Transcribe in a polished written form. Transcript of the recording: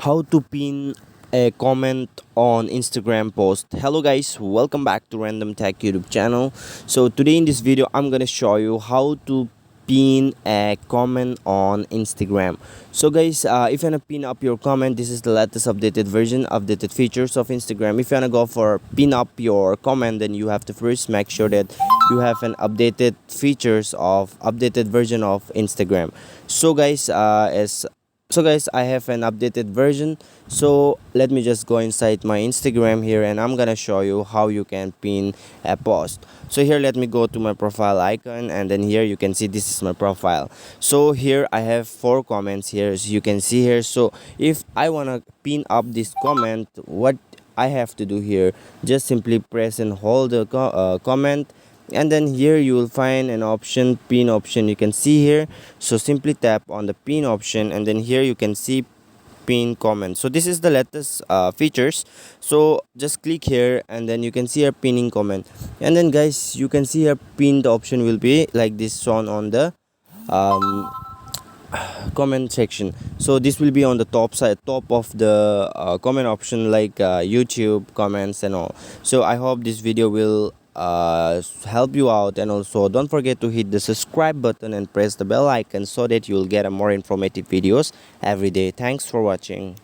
How to pin a comment on Instagram post. Hello guys, welcome back to Random Tech YouTube channel. So today in this video I'm gonna show you how to pin a comment on Instagram. So guys, if you wanna pin up your comment, this is the latest updated version, updated features of Instagram. If you wanna go for pin up your comment, then you have to first make sure that you have an updated features of updated version of Instagram. So guys, I have an updated version. So let me just go inside my Instagram here and I'm gonna show you how you can pin a post. So here, let me go to my profile icon, and then here you can see this is my profile. So here I have four comments here, as you can see here. So if I wanna pin up this comment, what I have to do here, just simply press and hold the comment, and then here you will find an option, pin option, you can see here. So simply tap on the pin option, and then here you can see pin comment. So this is the latest features. So just click here, and then you can see a pinning comment, and then guys, you can see a pinned option will be like this shown on the um, comment section. So this will be on the top side, top of the comment option, like YouTube comments and all. So I hope this video will help you out, and also don't forget to hit the subscribe button and press the bell icon so that you'll get a more informative videos every day. Thanks for watching.